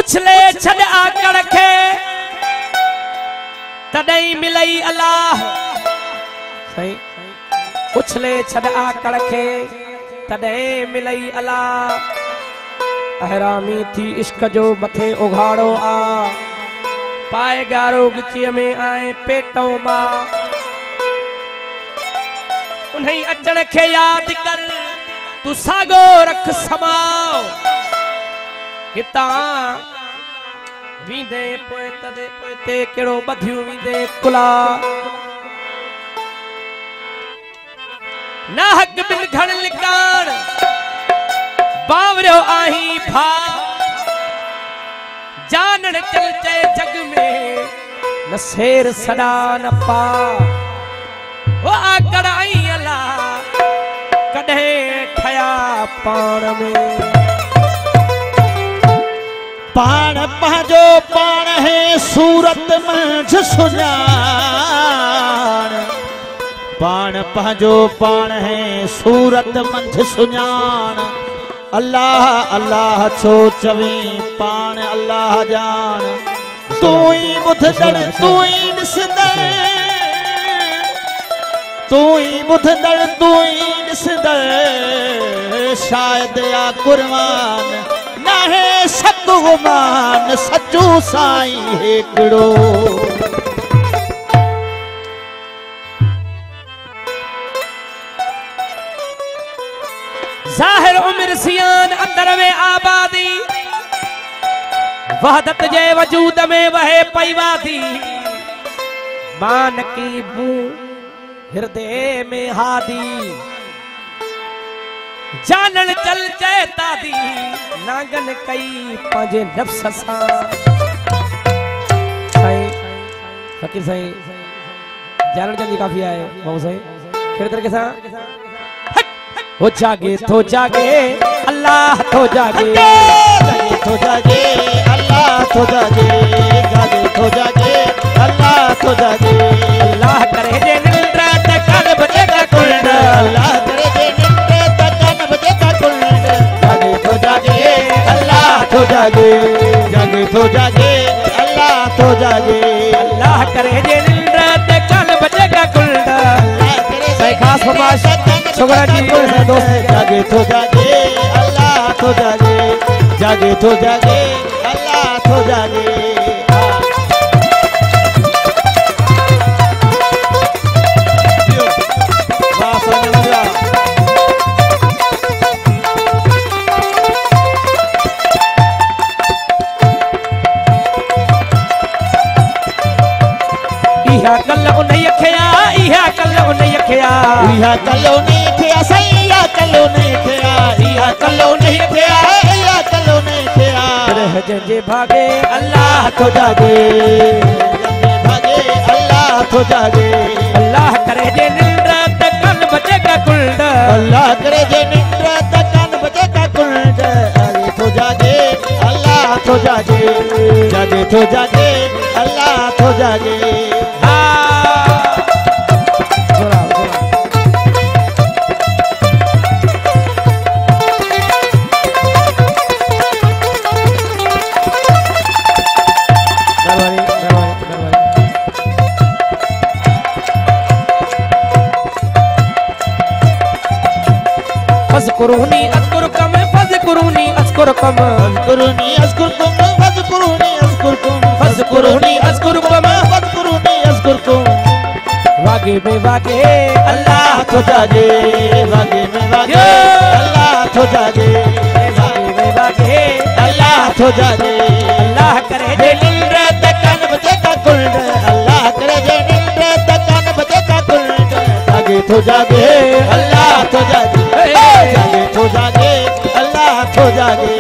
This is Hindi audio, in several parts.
उछले छड़ आकड़ खे तदई मिलई अल्लाह सही उछले छड़ आकड़ खे तदई मिलई अल्लाह अहरामी थी इश्क जो मथे उघाड़ो आ पाए गारो गिचीअ में आए पेटों मां उन्हें अचण खे याद कर तू सागो रख समाओ हिता वींदे पोए तदे पोते केड़ो बधियूं वींदे कुला ना हक बिन घण लिकान बावरियो आही भा जानन चल चे जग में न शेर सदा न पा वो आकड़ आई अला कदे ठया पाण में पाण पंहिंजो पाण है सूरत मंझ सुञाण पाण पंहिंजो पाण है सूरत मंझ सुञाण अल्लाह अल्लाह छो चवी पाण अल्लाह जान तू ही ॿुधंदड़ तू ही ॾिसंदड़ तू ही ॿुधंदड़ तू ही ॾिसंदड़ शायद या कुर्बान नाहे शक गुमान सच्चो साईं हिकिड़ो ज़ाहिर उम्र सियान अंदर में आबादी वहदत जे वजूद में वहे पैवादी मान की बू हृदय में हादी जानन चल चेता दी नागन कई पांजे नफ्स सा सही फकीर सही जानन जल्दी काफी आए बहुत सही फिर तरीके से हो जागे तो जागे अल्लाह तो जागे जागे तो जागे अल्लाह तो जागे जागे तो जागे अल्लाह तो जागे अल्लाह करे जे निंद्रा त कान बजेगा कुंड अल्लाह करे जे निंद्रा त कान बजेगा कुंड जागे तो जागे अल्लाह तो जागे जागे तो जागे अल्लाह तो जागे अल्लाह करे जे निंद्रा त कान बजेगा कुंड सही खास फरमाइश छोकरा जी को दोस्त जागे तो जागे अल्लाह तो जागे तो जागे अल्लाह तो जागे इहा कल उन्हें खया इहा कल उन्हें खया इहा कल उन्हें खया सही इहा कल उन्हें खया इहा कल उन्हें खया इहा कल उन्हें खया रह जे भागे अल्लाह तो जागे भागे अल्लाह तो जागे अल्लाह करे जे निंद्रा त कान बजेगा कुंड अल्लाह करे जे निंद्रा त कान बजेगा कुंड जागे तो जागे अल्लाह तो जागे जागे तो जागे अल्लाह तो जागे फज़कुरूनी अज़कुरकुम फज़कुरूनी अज़कुरकुम फज़कुरूनी अज़कुरकुम फज़कुरूनी अज़कुरकुम फज़कुरूनी अज़कुरकुम फज़कुरूनी अज़कुरकुम वागे में वागे अल्लाह तो जागे वागे में वागे अल्लाह तो जागे वागे में वागे अल्लाह तो जागे अल्लाह करे जे निंद्रा त कान बजेगा कुंड अल्लाह करे जे निंद्रा त कान बजेगा कुंड जागे तो जागे अल्लाह तो जागे जागे तो जागे अल्लाह तो जागे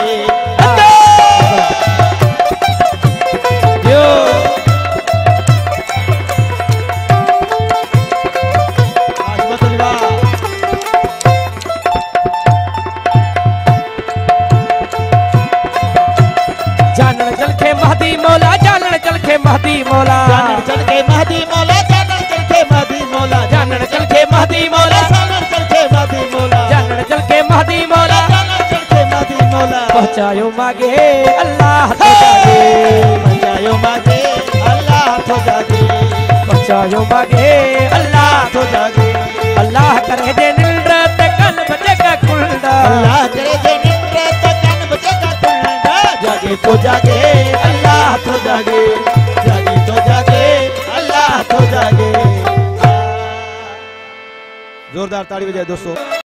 जानन चल के महदी मौला जानन चल के महदी मौला जानन चल के महदी मौला जानन चल के महदी मौला जानन चल के महदी मौला जानन चल के महदी मौला जानन चल के महदी मौला जानन चल के महदी मौला पहुंचायो मागे अल्लाह तो जागे, पहुंचायो मागे अल्लाह तो जागे, पहुंचायो मागे अल्लाह तो जागे, अल्लाह करे जे निंद्र ते कन बजेगा कुंडा, अल्लाह करे जे निंद्र ते कन बजेगा कुंडा, जागे तो जागे अल्लाह तो जागे, जागे तो जागे अल्लाह तो जागे। जोरदार ताली बजाए दोस्तों।